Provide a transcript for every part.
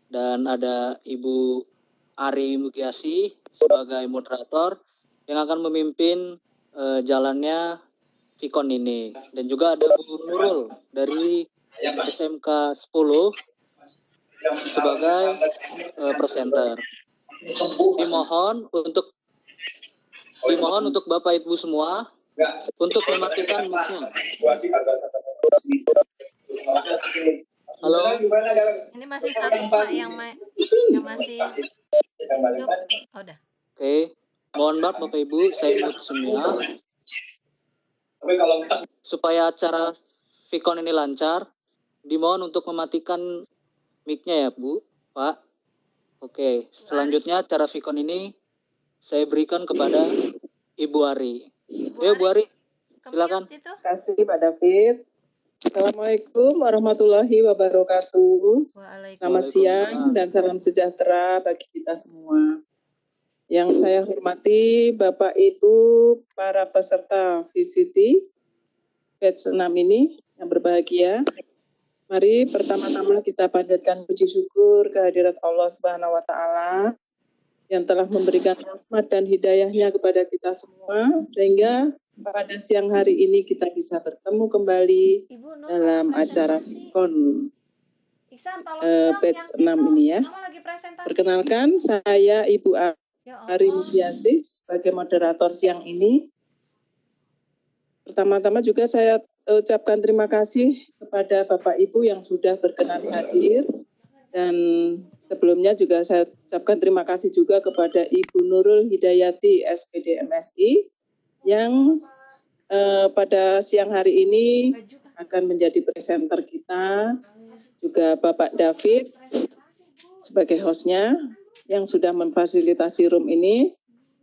dan ada Ibu Ari Mugiasi sebagai moderator yang akan memimpin jalannya Vicon ini. Dan juga ada Bu Nurul dari SMK 10 sebagai presenter. Dimohon untuk Bapak Ibu semua untuk mematikan mic-nya. Halo. Ini masih satu Pak yang masih hidup. Oh, udah. Oke. Mohon maaf Bapak Ibu, saya mute semua. Supaya acara Vicon ini lancar, dimohon untuk mematikan mic-nya ya Bu, Pak. Oke, selanjutnya acara Vicon ini saya berikan kepada Ibu Ari. Ayo Bu Ari, silakan. Terima kasih Pak David. Assalamualaikum warahmatullahi wabarakatuh. Selamat siang dan salam sejahtera bagi kita semua. Yang saya hormati Bapak Ibu para peserta VCT batch 6 ini yang berbahagia. Mari pertama-tama kita panjatkan puji syukur kehadirat Allah Subhanahu wa taala yang telah memberikan rahmat dan hidayahnya kepada kita semua sehingga pada siang hari ini kita bisa bertemu kembali dalam acara Vicon batch 6 ini ya. Perkenalkan saya Ibu Ari Mugiasi sebagai moderator siang ini. Pertama-tama juga saya ucapkan terima kasih kepada Bapak Ibu yang sudah berkenan hadir dan sebelumnya juga saya ucapkan terima kasih juga kepada Ibu Nurul Hidayati SPD MSI yang pada siang hari ini akan menjadi presenter kita, juga Bapak David sebagai hostnya yang sudah memfasilitasi room ini.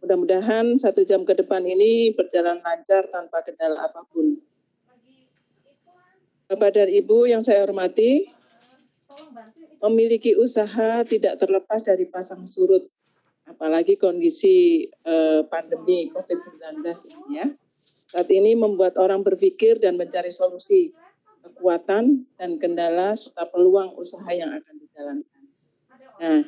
Mudah-mudahan 1 jam ke depan ini berjalan lancar tanpa kendala apapun. Bapak dan Ibu yang saya hormati, memiliki usaha tidak terlepas dari pasang surut, apalagi kondisi pandemi COVID-19 ini ya. Saat ini membuat orang berpikir dan mencari solusi, kekuatan dan kendala serta peluang usaha yang akan dijalankan. Nah,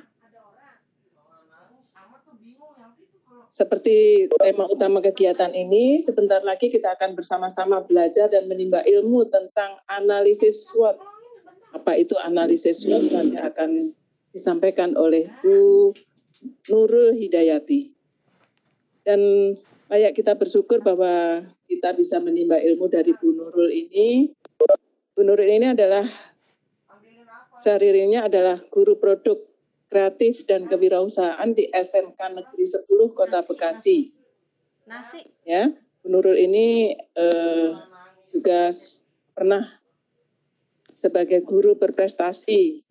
seperti tema utama kegiatan ini, sebentar lagi kita akan bersama-sama belajar dan menimba ilmu tentang analisis SWOT. Apa itu analisis SWOT? Nanti akan disampaikan oleh Bu Nurul Hidayati. Dan layak kita bersyukur bahwa kita bisa menimba ilmu dari Bu Nurul ini. Bu Nurul ini adalah sehari-harinya adalah guru produk kreatif dan kewirausahaan di SMK Negeri 10 Kota Bekasi. Ya, Bu Nurul ini juga pernah sebagai guru berprestasi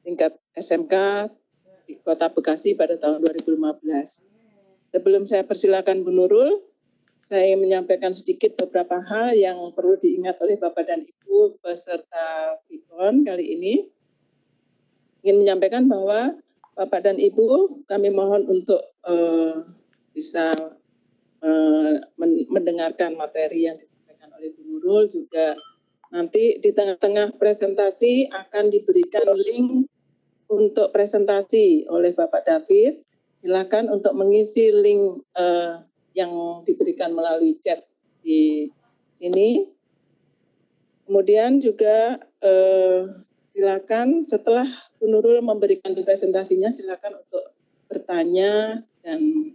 tingkat SMK di Kota Bekasi pada tahun 2015. Sebelum saya persilakan Bu Nurul, saya menyampaikan sedikit beberapa hal yang perlu diingat oleh Bapak dan Ibu peserta Vicon kali ini. Ingin menyampaikan bahwa Bapak dan Ibu kami mohon untuk bisa mendengarkan materi yang disampaikan oleh Bu Nurul. Juga nanti di tengah-tengah presentasi akan diberikan link untuk presentasi oleh Bapak David. Silakan untuk mengisi link yang diberikan melalui chat di sini. Kemudian juga silakan setelah Bu Nurul memberikan presentasinya, silakan untuk bertanya dan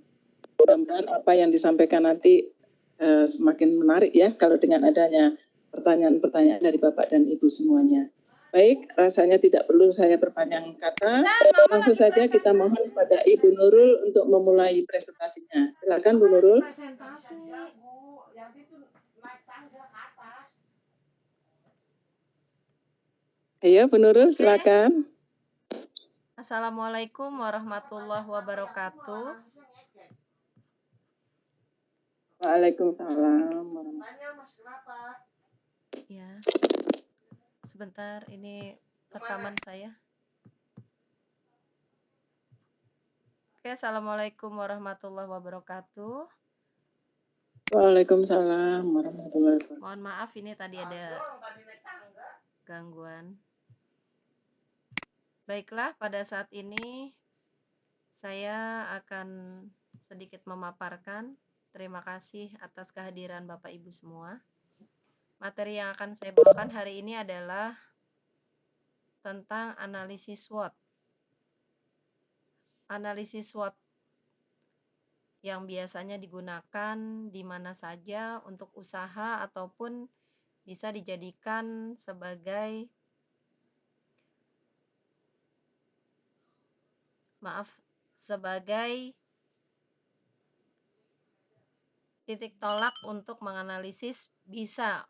mudah-mudahan apa yang disampaikan nanti semakin menarik ya kalau dengan adanya pertanyaan-pertanyaan dari Bapak dan Ibu semuanya. Baik, rasanya tidak perlu saya perpanjang kata. Langsung saja kita mohon kepada Ibu Nurul untuk memulai presentasinya. Silakan Bu Nurul. Ayo Bu Nurul, silakan. Assalamualaikum warahmatullahi wabarakatuh. Waalaikumsalam. Ya, sebentar ini rekaman saya. Oke, assalamualaikum warahmatullahi wabarakatuh. Waalaikumsalam warahmatullahi wabarakatuh. Mohon maaf ini tadi ada gangguan. Baiklah, pada saat ini saya akan sedikit memaparkan. Terima kasih atas kehadiran Bapak Ibu semua. Materi yang akan saya bawakan hari ini adalah tentang analisis SWOT. Analisis SWOT yang biasanya digunakan di mana saja untuk usaha ataupun bisa dijadikan sebagai titik tolak untuk menganalisis, bisa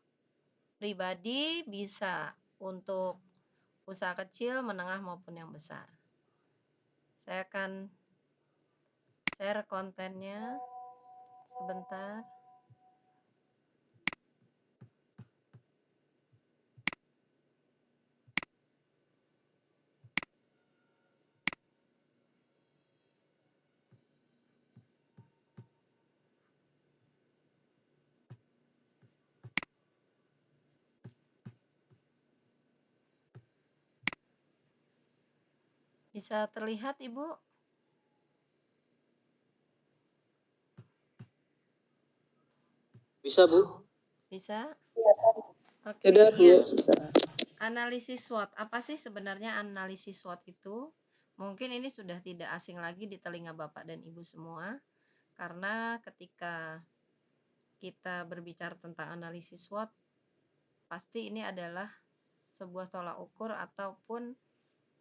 pribadi, bisa untuk usaha kecil, menengah maupun yang besar. Saya akan share kontennya sebentar. Bisa terlihat, Ibu? Bisa, Bu? Bisa? Oke, Tidak, Bu. iya. Susah. Analisis SWOT. Apa sih sebenarnya analisis SWOT itu? Mungkin ini sudah tidak asing lagi di telinga Bapak dan Ibu semua, karena ketika kita berbicara tentang analisis SWOT, pasti ini adalah sebuah tolak ukur ataupun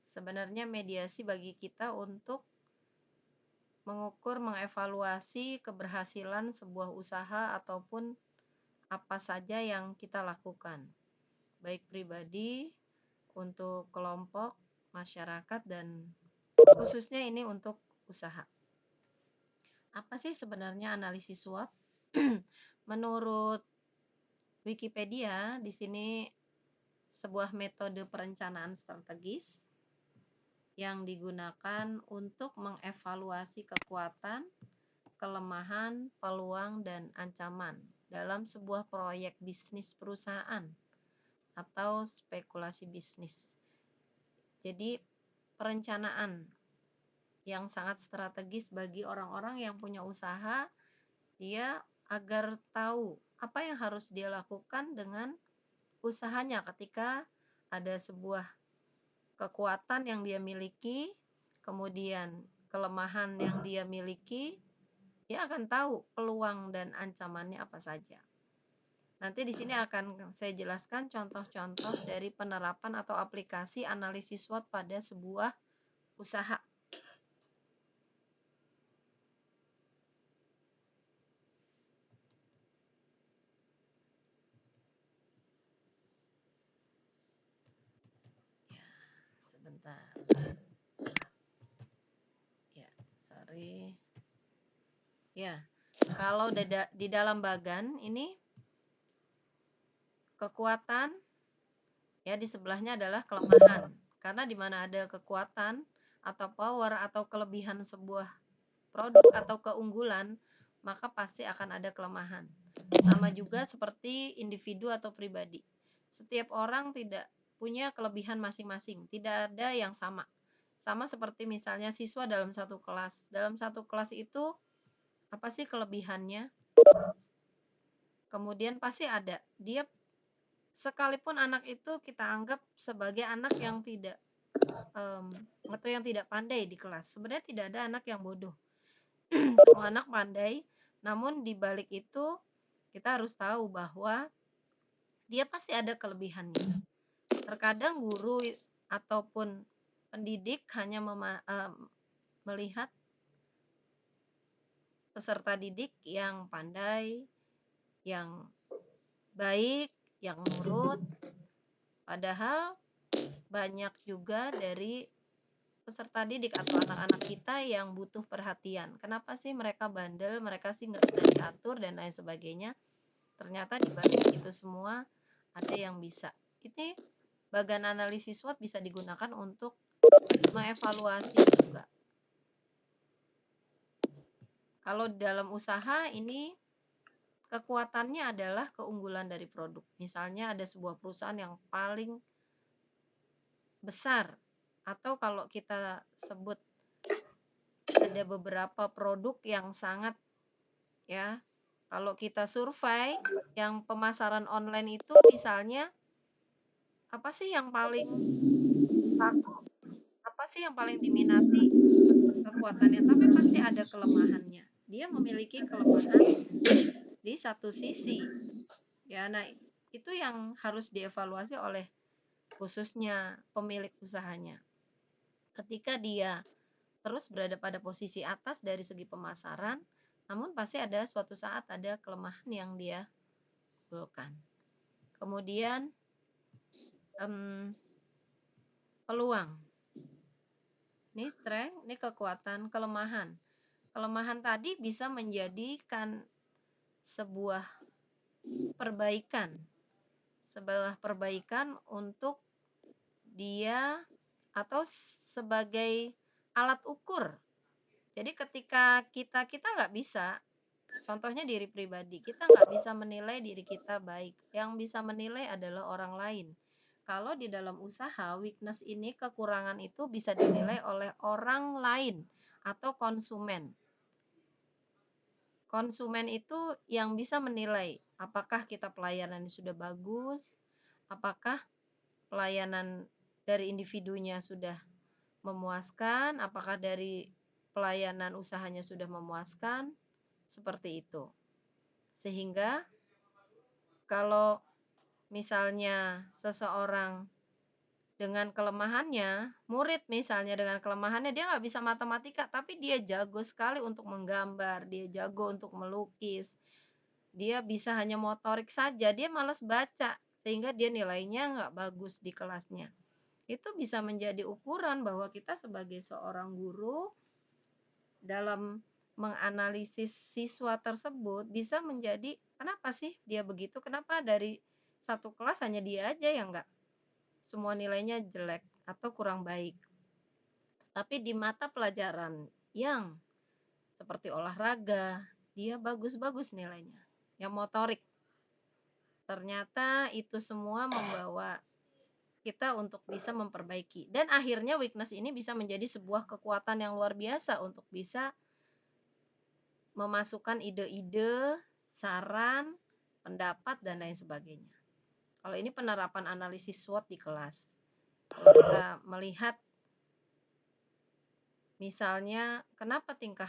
sebenarnya mediasi bagi kita untuk mengukur, mengevaluasi keberhasilan sebuah usaha ataupun apa saja yang kita lakukan, baik pribadi, untuk kelompok, masyarakat, dan khususnya ini untuk usaha. Apa sih sebenarnya analisis SWOT? Menurut Wikipedia, di sini sebuah metode perencanaan strategis yang digunakan untuk mengevaluasi kekuatan, kelemahan, peluang, dan ancaman dalam sebuah proyek bisnis perusahaan atau spekulasi bisnis. Jadi, perencanaan yang sangat strategis bagi orang-orang yang punya usaha, dia agar tahu apa yang harus dia lakukan dengan usahanya ketika ada sebuah kekuatan yang dia miliki, kemudian kelemahan yang dia miliki, dia akan tahu peluang dan ancamannya apa saja. Nanti di sini akan saya jelaskan contoh-contoh dari penerapan atau aplikasi analisis SWOT pada sebuah usaha. Sebentar. Ya, sorry. Ya, kalau di dalam bagan ini kekuatan, ya di sebelahnya adalah kelemahan. Karena di mana ada kekuatan atau power atau kelebihan sebuah produk atau keunggulan, maka pasti akan ada kelemahan. Sama juga seperti individu atau pribadi. Setiap orang tidak punya kelebihan masing-masing, tidak ada yang sama. Sama seperti misalnya siswa dalam satu kelas. Dalam satu kelas itu apa sih kelebihannya? Kemudian pasti ada. Dia sekalipun anak itu kita anggap sebagai anak yang tidak atau yang tidak pandai di kelas. Sebenarnya tidak ada anak yang bodoh. Semua anak pandai, namun di balik itu kita harus tahu bahwa dia pasti ada kelebihannya. Terkadang guru ataupun pendidik hanya melihat peserta didik yang pandai, yang baik, yang nurut, padahal banyak juga dari peserta didik atau anak-anak kita yang butuh perhatian. Kenapa sih mereka bandel, mereka sih nggak bisa diatur dan lain sebagainya. Ternyata di balik itu semua ada yang bisa. Ini bagan analisis SWOT bisa digunakan untuk mengevaluasi juga. Kalau dalam usaha ini kekuatannya adalah keunggulan dari produk. Misalnya ada sebuah perusahaan yang paling besar atau kalau kita sebut ada beberapa produk yang sangat, ya, kalau kita survei yang pemasaran online itu misalnya apa sih yang paling laku, apa sih yang paling diminati, kekuatannya, tapi pasti ada kelemahannya. Dia memiliki kelemahan di satu sisi, ya. Nah, itu yang harus dievaluasi oleh khususnya pemilik usahanya. Ketika dia terus berada pada posisi atas dari segi pemasaran, namun pasti ada suatu saat ada kelemahan yang dia unggulkan. Kemudian peluang. Ini strength, ini kekuatan, kelemahan. Kelemahan tadi bisa menjadikan sebuah perbaikan untuk dia atau sebagai alat ukur. Jadi ketika kita nggak bisa, contohnya diri pribadi, kita nggak bisa menilai diri kita baik. Yang bisa menilai adalah orang lain. Kalau di dalam usaha, weakness ini, kekurangan itu bisa dinilai oleh orang lain atau konsumen. Konsumen itu yang bisa menilai apakah kita pelayanan sudah bagus, apakah pelayanan dari individunya sudah memuaskan, apakah dari pelayanan usahanya sudah memuaskan, seperti itu. Sehingga kalau misalnya seseorang dengan kelemahannya, murid misalnya dengan kelemahannya dia nggak bisa matematika, tapi dia jago sekali untuk menggambar, dia jago untuk melukis, dia bisa hanya motorik saja, dia malas baca, sehingga dia nilainya nggak bagus di kelasnya. Itu bisa menjadi ukuran bahwa kita sebagai seorang guru dalam menganalisis siswa tersebut bisa menjadi, kenapa sih dia begitu, kenapa dari satu kelas hanya dia aja yang nggak, semua nilainya jelek atau kurang baik. Tapi di mata pelajaran yang seperti olahraga, dia bagus-bagus nilainya. Yang motorik. Ternyata itu semua membawa kita untuk bisa memperbaiki. Dan akhirnya weakness ini bisa menjadi sebuah kekuatan yang luar biasa untuk bisa memasukkan ide-ide, saran, pendapat, dan lain sebagainya. Kalau ini penerapan analisis SWOT di kelas. Kalau kita melihat misalnya kenapa tingkah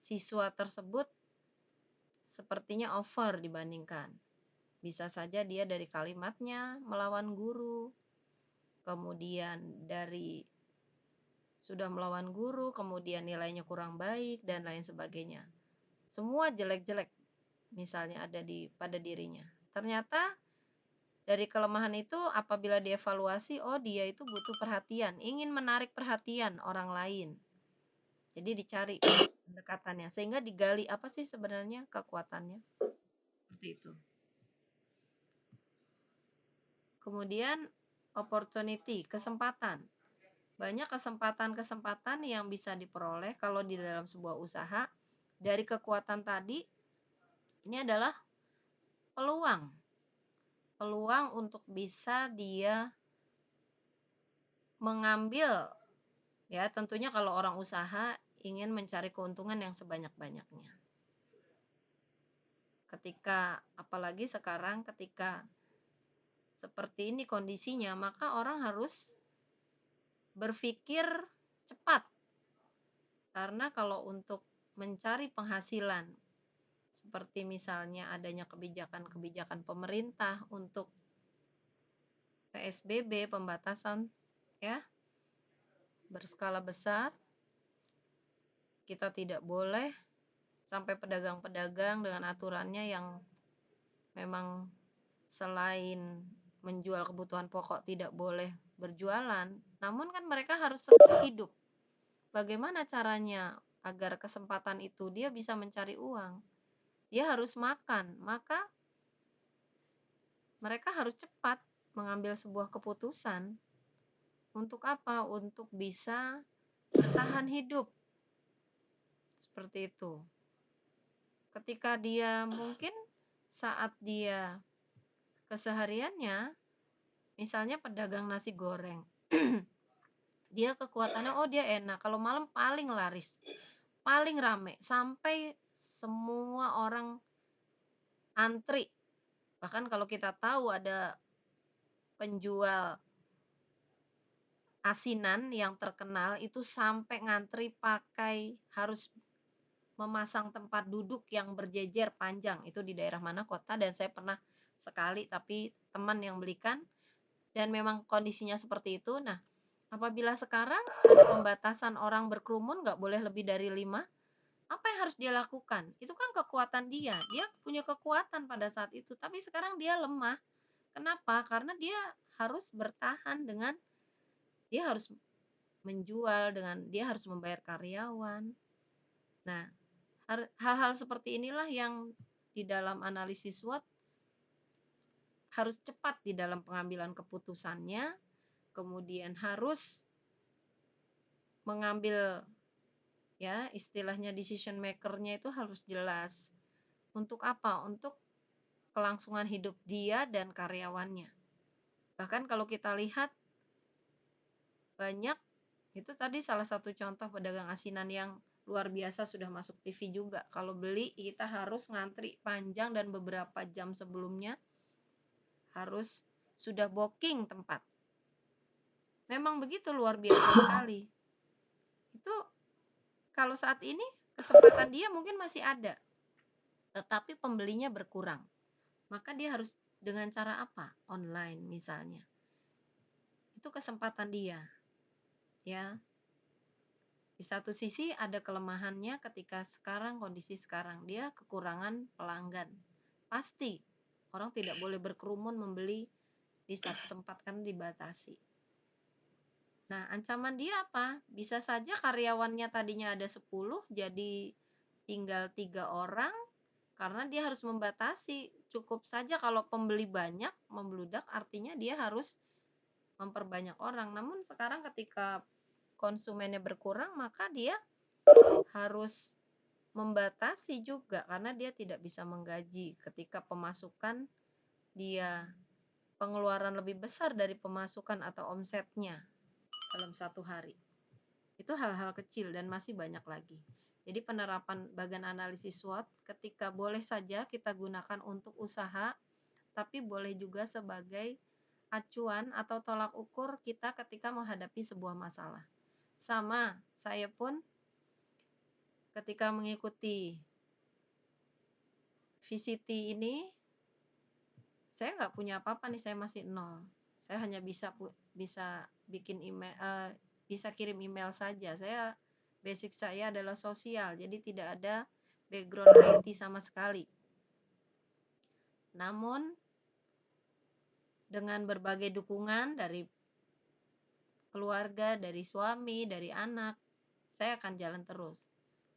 siswa tersebut sepertinya over dibandingkan. Bisa saja dia dari kalimatnya melawan guru, kemudian dari sudah melawan guru, kemudian nilainya kurang baik, dan lain sebagainya. Semua jelek-jelek misalnya ada pada dirinya. Ternyata dari kelemahan itu apabila dievaluasi, oh dia itu butuh perhatian, ingin menarik perhatian orang lain. Jadi dicari pendekatannya, sehingga digali apa sih sebenarnya kekuatannya. Seperti itu. Kemudian opportunity, kesempatan. Banyak kesempatan-kesempatan yang bisa diperoleh kalau di dalam sebuah usaha. Dari kekuatan tadi, ini adalah peluang. Peluang untuk bisa dia mengambil, ya tentunya kalau orang usaha ingin mencari keuntungan yang sebanyak-banyaknya. Ketika, apalagi sekarang ketika seperti ini kondisinya, maka orang harus berpikir cepat. Karena kalau untuk mencari penghasilan, seperti misalnya adanya kebijakan-kebijakan pemerintah untuk PSBB, pembatasan ya berskala besar, kita tidak boleh sampai pedagang-pedagang dengan aturannya yang memang selain menjual kebutuhan pokok tidak boleh berjualan, namun kan mereka harus tetap hidup. Bagaimana caranya agar kesempatan itu dia bisa mencari uang? Dia harus makan, maka mereka harus cepat mengambil sebuah keputusan. Untuk apa? Untuk bisa bertahan hidup. Seperti itu. Ketika dia mungkin saat dia kesehariannya, misalnya pedagang nasi goreng, Dia kekuatannya, oh dia enak, kalau malam paling laris, paling rame, sampai semua orang antri. Bahkan kalau kita tahu ada penjual asinan yang terkenal itu sampai ngantri pakai harus memasang tempat duduk yang berjejer panjang. Itu di daerah mana kota, dan saya pernah sekali, tapi teman yang belikan, dan memang kondisinya seperti itu. Nah, apabila sekarang ada pembatasan orang berkerumun nggak boleh lebih dari 5, apa yang harus dia lakukan? Itu kan kekuatan dia. Dia punya kekuatan pada saat itu, tapi sekarang dia lemah. Kenapa? Karena dia harus bertahan dengan, dia harus menjual, dengan dia harus membayar karyawan. Nah, hal-hal seperti inilah yang di dalam analisis SWOT harus cepat di dalam pengambilan keputusannya, kemudian harus mengambil, ya istilahnya decision maker-nya itu harus jelas. Untuk apa? Untuk kelangsungan hidup dia dan karyawannya. Bahkan kalau kita lihat banyak, itu tadi salah satu contoh pedagang asinan yang luar biasa, sudah masuk TV juga. Kalau beli kita harus ngantri panjang dan beberapa jam sebelumnya harus sudah booking tempat. Memang begitu, luar biasa sekali. Itu kalau saat ini kesempatan dia mungkin masih ada, tetapi pembelinya berkurang. Maka dia harus dengan cara apa? Online misalnya. Itu kesempatan dia. Ya. Di satu sisi ada kelemahannya ketika sekarang, kondisi sekarang dia kekurangan pelanggan. Pasti orang tidak boleh berkerumun membeli di satu tempat kan dibatasi. Nah, ancaman dia apa? Bisa saja karyawannya tadinya ada 10 jadi tinggal 3 orang karena dia harus membatasi. Cukup saja kalau pembeli banyak membludak, artinya dia harus memperbanyak orang. Namun sekarang ketika konsumennya berkurang, maka dia harus membatasi juga karena dia tidak bisa menggaji ketika pemasukan dia, pengeluaran lebih besar dari pemasukan atau omsetnya dalam satu hari. Itu hal-hal kecil dan masih banyak lagi. Jadi penerapan bagan analisis SWOT ketika boleh saja kita gunakan untuk usaha, tapi boleh juga sebagai acuan atau tolak ukur kita ketika menghadapi sebuah masalah. Sama, saya pun ketika mengikuti VCT ini, saya nggak punya apa-apa nih, saya masih nol. Saya hanya bisa bikin email, bisa kirim email saja. Basic saya adalah sosial, jadi tidak ada background IT sama sekali. Namun dengan berbagai dukungan dari keluarga, dari suami, dari anak, saya akan jalan terus.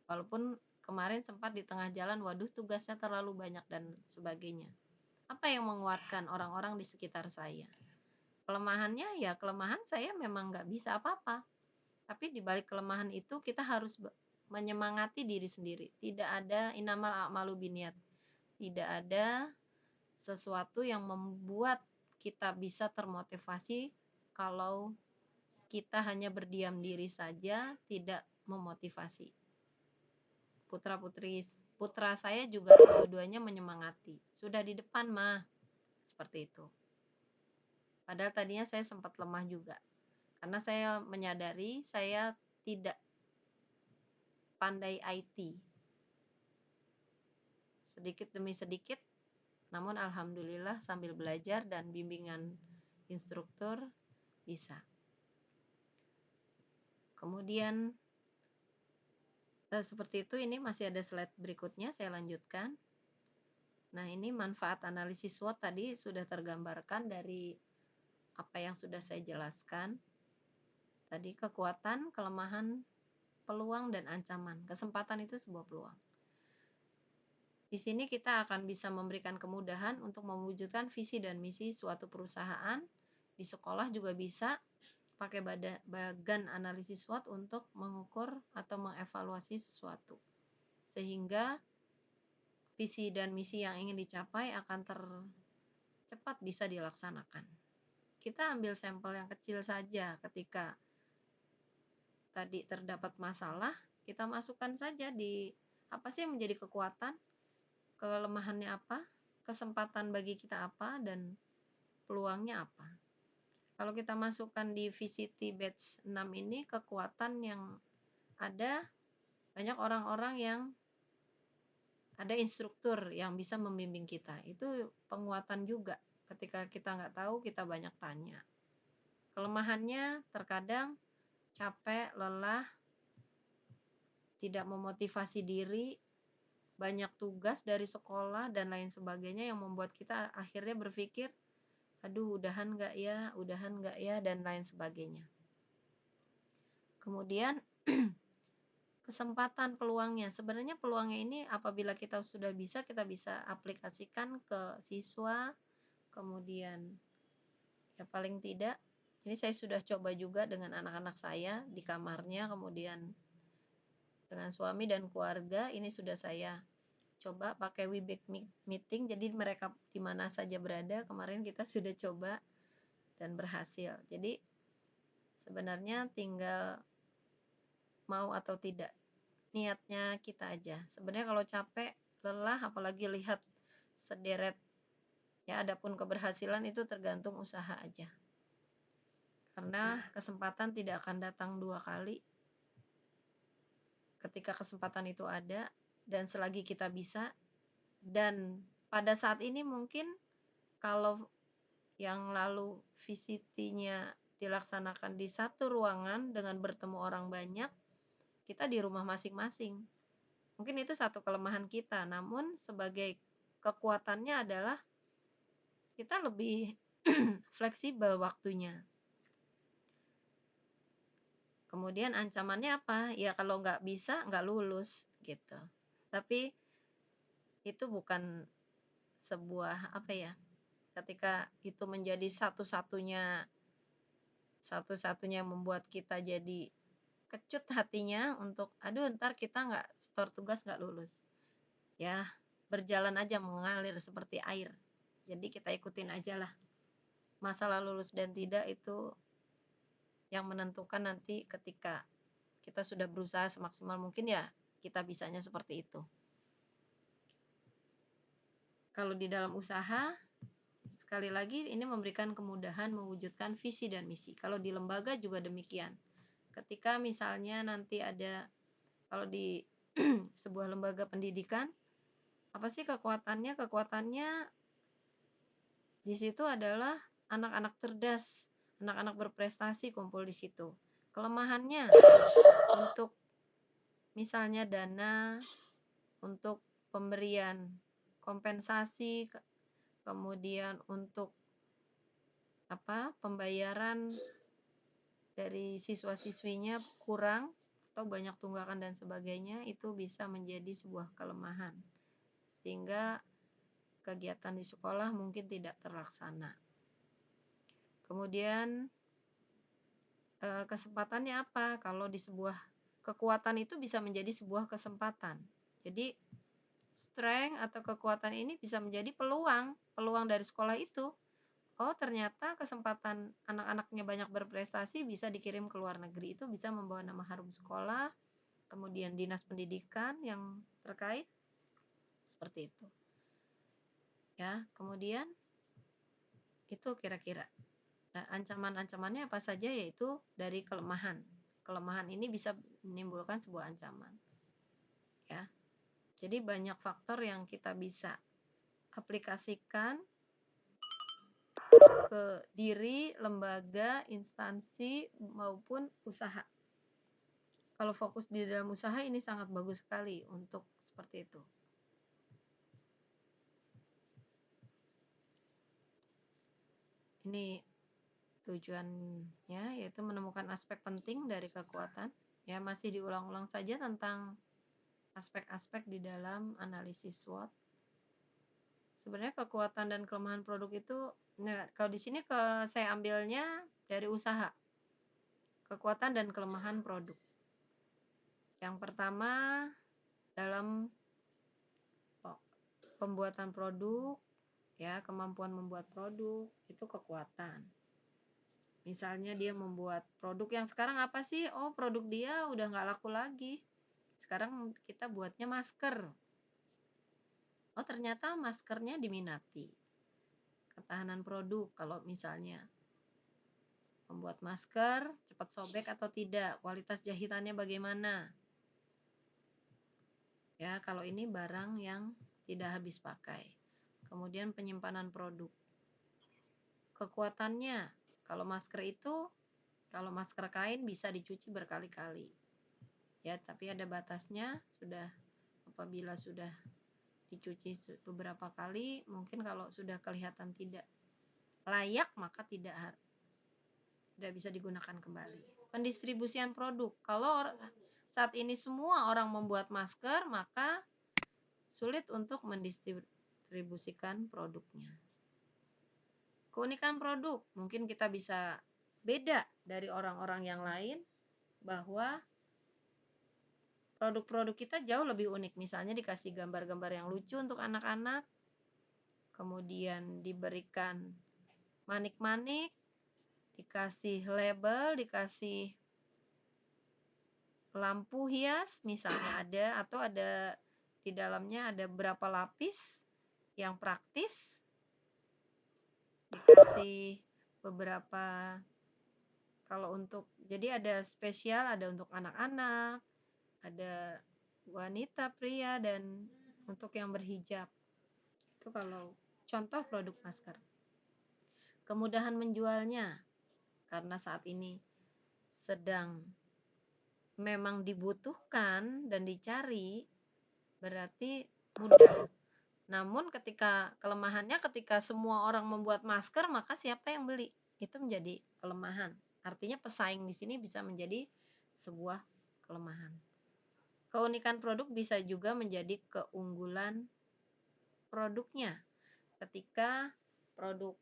Walaupun kemarin sempat di tengah jalan, waduh tugasnya terlalu banyak dan sebagainya. Apa yang menguatkan orang-orang di sekitar saya? Kelemahannya ya kelemahan saya memang nggak bisa apa-apa. Tapi di balik kelemahan itu kita harus menyemangati diri sendiri. Tidak ada innamal a'malu binniyat. Tidak ada sesuatu yang membuat kita bisa termotivasi kalau kita hanya berdiam diri saja, tidak memotivasi. Putra saya juga dua-duanya menyemangati. Sudah di depan mah, seperti itu. Padahal tadinya saya sempat lemah juga. Karena saya menyadari saya tidak pandai IT. Sedikit demi sedikit, namun alhamdulillah sambil belajar dan bimbingan instruktur bisa. Kemudian seperti itu, ini masih ada slide berikutnya, saya lanjutkan. Nah, ini manfaat analisis SWOT tadi sudah tergambarkan dari apa yang sudah saya jelaskan. Tadi kekuatan, kelemahan, peluang, dan ancaman. Kesempatan itu sebuah peluang. Di sini kita akan bisa memberikan kemudahan untuk mewujudkan visi dan misi suatu perusahaan. Di sekolah juga bisa pakai bagan analisis SWOT untuk mengukur atau mengevaluasi sesuatu. Sehingga visi dan misi yang ingin dicapai akan cepat bisa dilaksanakan. Kita ambil sampel yang kecil saja ketika tadi terdapat masalah, kita masukkan saja di apa sih yang menjadi kekuatan, kelemahannya apa, kesempatan bagi kita apa, dan peluangnya apa. Kalau kita masukkan di VCT batch 6 ini, kekuatan yang ada, banyak orang-orang yang ada instruktur yang bisa membimbing kita. Itu penguatan juga. Ketika kita nggak tahu, kita banyak tanya. Kelemahannya terkadang capek, lelah, tidak memotivasi diri, banyak tugas dari sekolah, dan lain sebagainya yang membuat kita akhirnya berpikir, aduh udahan nggak ya, dan lain sebagainya. Kemudian kesempatan peluangnya. Sebenarnya peluangnya ini apabila kita sudah bisa, kita bisa aplikasikan ke siswa, kemudian ya paling tidak, ini saya sudah coba juga dengan anak-anak saya di kamarnya, kemudian dengan suami dan keluarga, ini sudah saya coba pakai Webex meeting, jadi mereka di mana saja berada, kemarin kita sudah coba dan berhasil. Jadi sebenarnya tinggal mau atau tidak, niatnya kita aja. Sebenarnya kalau capek, lelah, apalagi lihat sederet, ya adapun keberhasilan itu tergantung usaha aja. Karena kesempatan tidak akan datang 2 kali. Ketika kesempatan itu ada, dan selagi kita bisa, dan pada saat ini mungkin kalau yang lalu VCT-nya dilaksanakan di satu ruangan dengan bertemu orang banyak, kita di rumah masing-masing. Mungkin itu satu kelemahan kita, namun sebagai kekuatannya adalah kita lebih fleksibel waktunya. Kemudian ancamannya apa? Ya kalau nggak bisa, nggak lulus gitu. Tapi itu bukan sebuah apa ya, ketika itu menjadi satu-satunya yang membuat kita jadi kecut hatinya untuk aduh ntar kita nggak setor tugas nggak lulus. Ya berjalan aja mengalir seperti air. Jadi kita ikutin aja lah. Masalah lulus dan tidak itu yang menentukan nanti ketika kita sudah berusaha semaksimal mungkin, ya kita bisanya seperti itu. Kalau di dalam usaha, sekali lagi ini memberikan kemudahan mewujudkan visi dan misi. Kalau di lembaga juga demikian. Ketika misalnya nanti ada, kalau di sebuah lembaga pendidikan, apa sih kekuatannya? Kekuatannya di situ adalah anak-anak cerdas, anak-anak berprestasi kumpul di situ. Kelemahannya untuk misalnya dana, untuk pemberian kompensasi, kemudian untuk pembayaran dari siswa-siswinya kurang atau banyak tunggakan dan sebagainya, itu bisa menjadi sebuah kelemahan sehingga kegiatan di sekolah mungkin tidak terlaksana. Kemudian kesempatannya apa? Kalau di sebuah kekuatan itu bisa menjadi sebuah kesempatan. Jadi strength atau kekuatan ini bisa menjadi peluang dari sekolah itu. Oh ternyata kesempatan anak-anaknya banyak berprestasi, bisa dikirim ke luar negeri, itu bisa membawa nama harum sekolah, kemudian dinas pendidikan yang terkait, seperti itu. Ya, kemudian itu kira-kira. Nah, ancaman-ancamannya apa saja, yaitu dari kelemahan. Kelemahan ini bisa menimbulkan sebuah ancaman. Ya. Jadi banyak faktor yang kita bisa aplikasikan ke diri, lembaga, instansi, maupun usaha. Kalau fokus di dalam usaha ini sangat bagus sekali untuk seperti itu. Ini tujuannya, yaitu menemukan aspek penting dari kekuatan. Ya, masih diulang-ulang saja tentang aspek-aspek di dalam analisis SWOT. Sebenarnya kekuatan dan kelemahan produk itu, nah kalau di sini saya ambilnya dari usaha. Kekuatan dan kelemahan produk. Yang pertama, dalam pembuatan produk, ya kemampuan membuat produk itu kekuatan. Misalnya dia membuat produk yang sekarang apa sih? Oh, produk dia udah nggak laku lagi. Sekarang kita buatnya masker. Oh, ternyata maskernya diminati. Ketahanan produk, kalau misalnya membuat masker, cepat sobek atau tidak, kualitas jahitannya bagaimana. Ya, kalau ini barang yang tidak habis pakai. Kemudian penyimpanan produk. Kekuatannya, kalau masker kain bisa dicuci berkali-kali. Ya, tapi ada batasnya. Apabila sudah dicuci beberapa kali, mungkin kalau sudah kelihatan tidak layak, maka tidak bisa digunakan kembali. Pendistribusian produk, kalau saat ini semua orang membuat masker, maka sulit untuk mendistribusikan produknya. Keunikan produk, mungkin kita bisa beda dari orang-orang yang lain, bahwa produk-produk kita jauh lebih unik. Misalnya dikasih gambar-gambar yang lucu untuk anak-anak, kemudian diberikan manik-manik, dikasih label, dikasih lampu hias misalnya ada, atau ada di dalamnya ada berapa lapis yang praktis, dikasih beberapa, kalau untuk, jadi ada spesial, ada untuk anak-anak, ada wanita, pria, dan untuk yang berhijab. Itu kalau contoh produk masker. Kemudahan menjualnya, karena saat ini sedang memang dibutuhkan dan dicari, berarti mudah. Namun kelemahannya ketika semua orang membuat masker, maka siapa yang beli? Itu menjadi kelemahan. Artinya pesaing di sini bisa menjadi sebuah kelemahan. Keunikan produk bisa juga menjadi keunggulan produknya. Ketika produk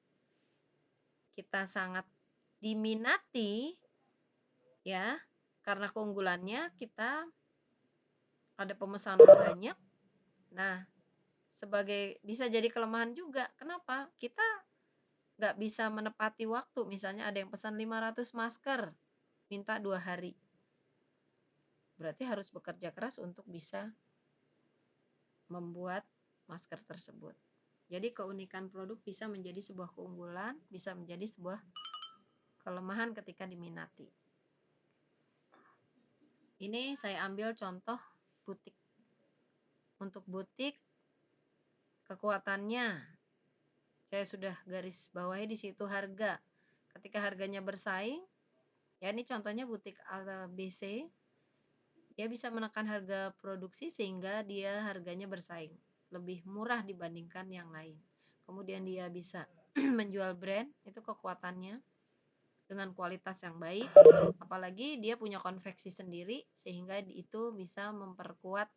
kita sangat diminati, ya, karena keunggulannya kita ada pemesanan banyak. Nah, bisa jadi kelemahan juga. Kenapa? Kita nggak bisa menepati waktu. Misalnya ada yang pesan 500 masker, minta 2 hari. Berarti harus bekerja keras untuk bisa membuat masker tersebut. Jadi keunikan produk bisa menjadi sebuah keunggulan, bisa menjadi sebuah kelemahan ketika diminati. Ini saya ambil contoh butik. Untuk butik, kekuatannya saya sudah garis bawahi di situ harga. Ketika harganya bersaing, ya ini contohnya butik ABC, dia bisa menekan harga produksi sehingga dia harganya bersaing, lebih murah dibandingkan yang lain. Kemudian dia bisa menjual brand, itu kekuatannya, dengan kualitas yang baik, apalagi dia punya konveksi sendiri, sehingga itu bisa memperkuat,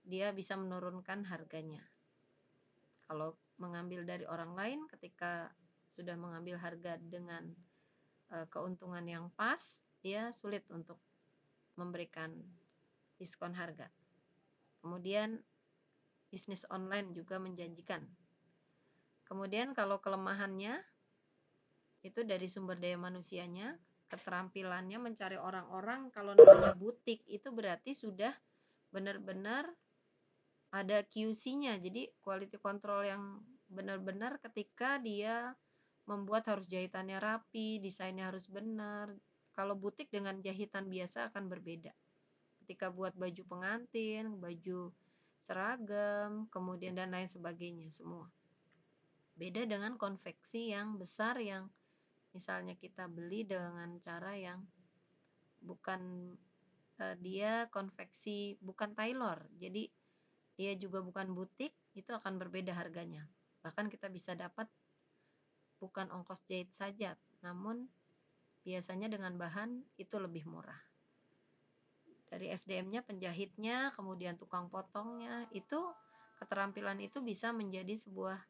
dia bisa menurunkan harganya. Kalau mengambil dari orang lain, ketika sudah mengambil harga dengan keuntungan yang pas, dia sulit untuk memberikan diskon harga. Kemudian bisnis online juga menjanjikan. Kemudian kalau kelemahannya itu dari sumber daya manusianya, keterampilannya mencari orang-orang. Kalau namanya butik itu berarti sudah benar-benar ada QC-nya, jadi quality control yang benar-benar ketika dia membuat harus jahitannya rapi, desainnya harus benar. Kalau butik dengan jahitan biasa akan berbeda. Ketika buat baju pengantin, baju seragam, kemudian dan lain sebagainya semua. Beda dengan konveksi yang besar yang misalnya kita beli dengan cara yang bukan, dia konveksi bukan tailor, jadi dia juga bukan butik, itu akan berbeda harganya. Bahkan kita bisa dapat bukan ongkos jahit saja, namun biasanya dengan bahan itu lebih murah. Dari SDM-nya, penjahitnya, kemudian tukang potongnya, itu keterampilan itu bisa menjadi sebuah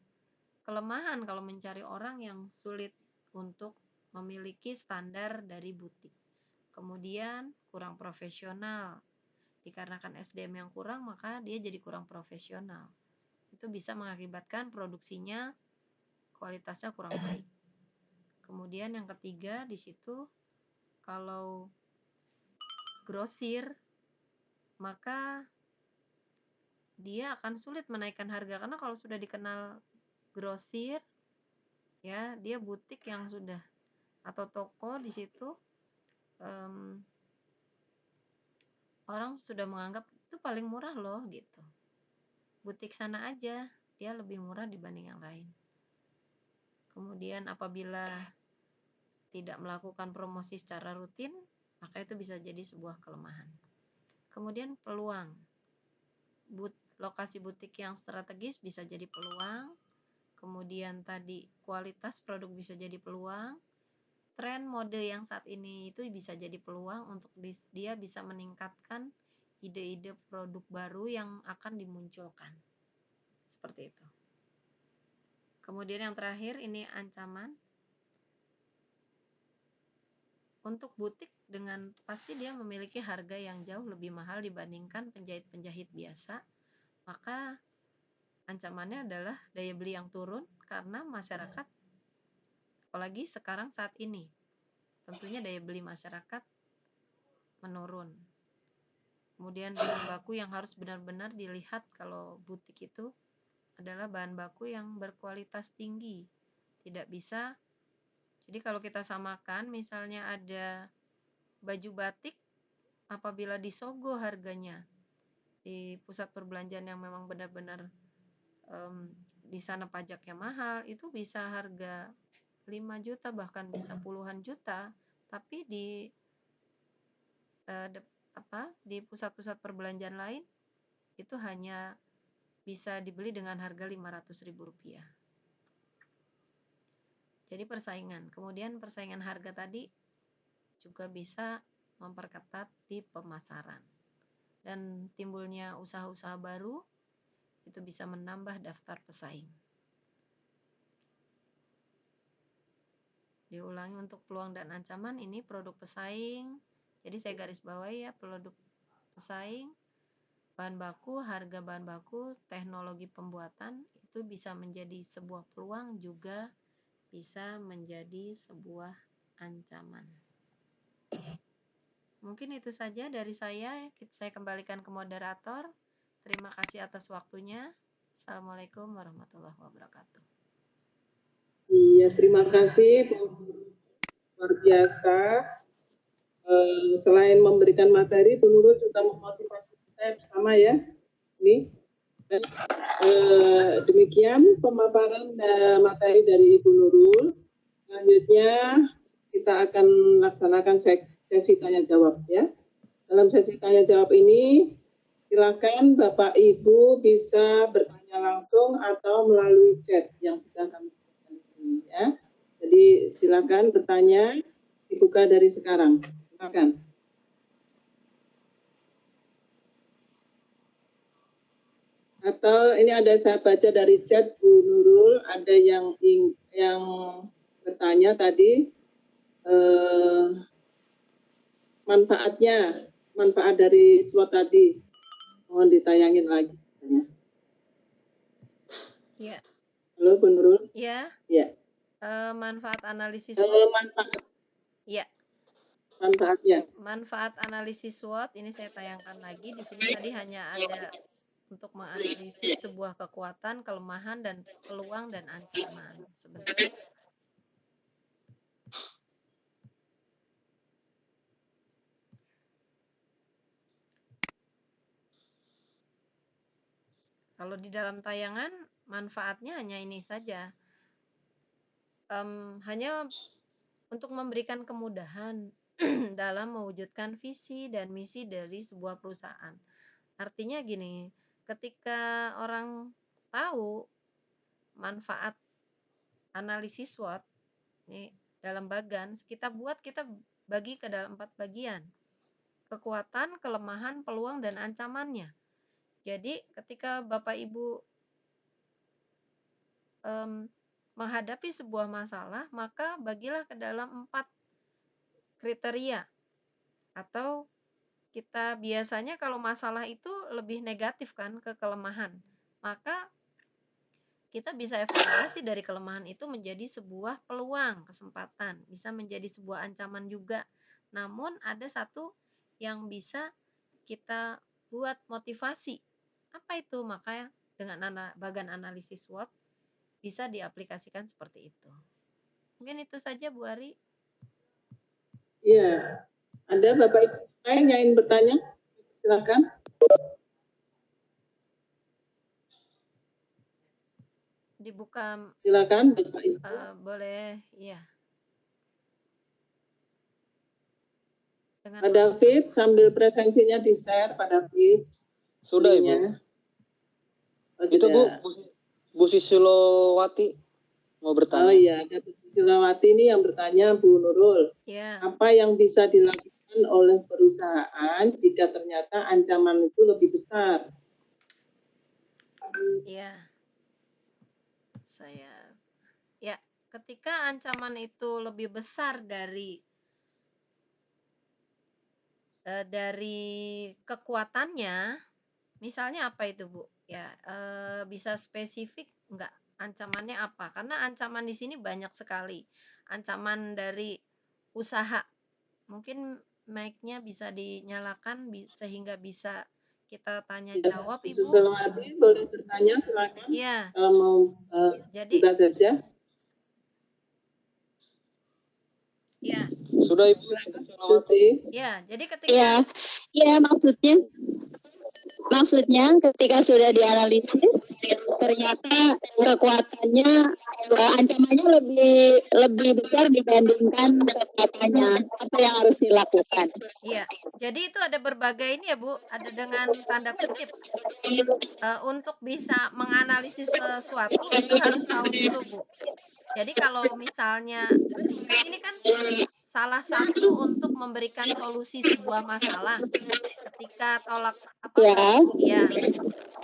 kelemahan kalau mencari orang yang sulit untuk memiliki standar dari butik. Kemudian kurang profesional. Dikarenakan SDM yang kurang, maka dia jadi kurang profesional. Itu bisa mengakibatkan produksinya kualitasnya kurang baik. Kemudian yang ketiga di situ kalau grosir maka dia akan sulit menaikkan harga, karena kalau sudah dikenal grosir ya, dia butik yang sudah atau toko di situ orang sudah menganggap itu paling murah loh gitu. Butik sana aja dia lebih murah dibanding yang lain. Kemudian apabila tidak melakukan promosi secara rutin, maka itu bisa jadi sebuah kelemahan. Kemudian peluang. Lokasi butik yang strategis bisa jadi peluang. Kemudian tadi kualitas produk bisa jadi peluang. Tren mode yang saat ini itu bisa jadi peluang untuk dia bisa meningkatkan ide-ide produk baru yang akan dimunculkan. Seperti itu. Kemudian yang terakhir ini ancaman. Untuk butik dengan pasti dia memiliki harga yang jauh lebih mahal dibandingkan penjahit-penjahit biasa, maka ancamannya adalah daya beli yang turun karena masyarakat, apalagi sekarang saat ini, tentunya daya beli masyarakat menurun. Kemudian bahan baku yang harus benar-benar dilihat kalau butik itu adalah bahan baku yang berkualitas tinggi. Tidak bisa, jadi kalau kita samakan misalnya ada baju batik, apabila disogo harganya di pusat perbelanjaan yang memang benar-benar di sana pajaknya mahal, itu bisa harga 5 juta bahkan bisa puluhan juta, tapi di pusat-pusat perbelanjaan lain itu hanya bisa dibeli dengan harga Rp500.000. Jadi persaingan. Kemudian persaingan harga tadi juga bisa memperketat di pemasaran. Dan timbulnya usaha-usaha baru itu bisa menambah daftar pesaing. Diulangi untuk peluang dan ancaman, ini produk pesaing. Jadi saya garis bawahi ya, produk pesaing, bahan baku, harga bahan baku, teknologi pembuatan itu bisa menjadi sebuah peluang, juga bisa menjadi sebuah ancaman. Mungkin itu saja dari saya kembalikan ke moderator. Terima kasih atas waktunya. Assalamualaikum warahmatullahi wabarakatuh. Iya, terima kasih, luar biasa. Selain memberikan materi, Bu Nurul juga memotivasi kita bersama ya. Ini demikian pemaparan materi dari Ibu Nurul. Selanjutnya kita akan laksanakan sesi tanya jawab ya. Dalam sesi tanya jawab ini silakan Bapak Ibu bisa bertanya langsung atau melalui chat yang sudah kami sediakan di sini ya. Jadi silakan bertanya, dibuka dari sekarang. Silakan. Atau ini ada saya baca dari chat Bu Nurul, ada yang bertanya tadi manfaat dari SWOT tadi, mohon ditayangin lagi. Ya. Halo Bu Nurul. Ya. Ya. Manfaat analisis SWOT. manfaat. Ya. Manfaatnya. Manfaat analisis SWOT ini saya tayangkan lagi. Di sini tadi hanya ada untuk menganalisis sebuah kekuatan, kelemahan, dan peluang dan ancaman. Sebentar. Kalau di dalam tayangan, manfaatnya hanya ini saja. Hanya untuk memberikan kemudahan dalam mewujudkan visi dan misi dari sebuah perusahaan. Artinya gini, ketika orang tahu manfaat analisis SWOT ini dalam Bagans, kita bagi ke dalam 4 bagian. Kekuatan, kelemahan, peluang, dan ancamannya. Jadi ketika Bapak Ibu menghadapi sebuah masalah, maka bagilah ke dalam 4 kriteria. Atau kita biasanya kalau masalah itu lebih negatif kan, ke kelemahan. Maka kita bisa evaluasi dari kelemahan itu menjadi sebuah peluang, kesempatan, bisa menjadi sebuah ancaman juga. Namun ada satu yang bisa kita buat motivasi. Apa itu? Maka dengan bagan analisis SWOT bisa diaplikasikan seperti itu. Mungkin itu saja Bu Ari. Iya. Ada Bapak Ibu yang ingin bertanya? Silakan. Dibuka. Silakan Bapak Ibu. Boleh, iya. Dengan Pak David, sambil presensinya di-share, Pak David. Sudah, Ibu. Oh, itu Bu Sisilowati mau bertanya. Oh iya, ada Bu Sisilowati ini yang bertanya, Bu Nurul. Ya. Apa yang bisa dilakukan oleh perusahaan jika ternyata ancaman itu lebih besar? Iya. Ya, ketika ancaman itu lebih besar dari kekuatannya, misalnya apa itu Bu? Ya, bisa spesifik enggak ancamannya apa? Karena ancaman di sini banyak sekali. Ancaman dari usaha. Mungkin mic-nya bisa dinyalakan sehingga bisa kita tanya jawab, Ibu. Sisilowati boleh bertanya, silakan. Iya. Kalau mau buka saja. Ya. Sudah Ibu. Ya, jadi ketika maksudnya ketika sudah dianalisis ternyata kekuatannya ancamannya lebih besar dibandingkan kekuatannya, apa yang harus dilakukan? Iya, jadi itu ada berbagai ini ya Bu, ada dengan tanda kutip. Untuk bisa menganalisis sesuatu itu harus tahu dulu Bu. Jadi kalau misalnya ini kan salah satu untuk memberikan solusi sebuah masalah. Ketika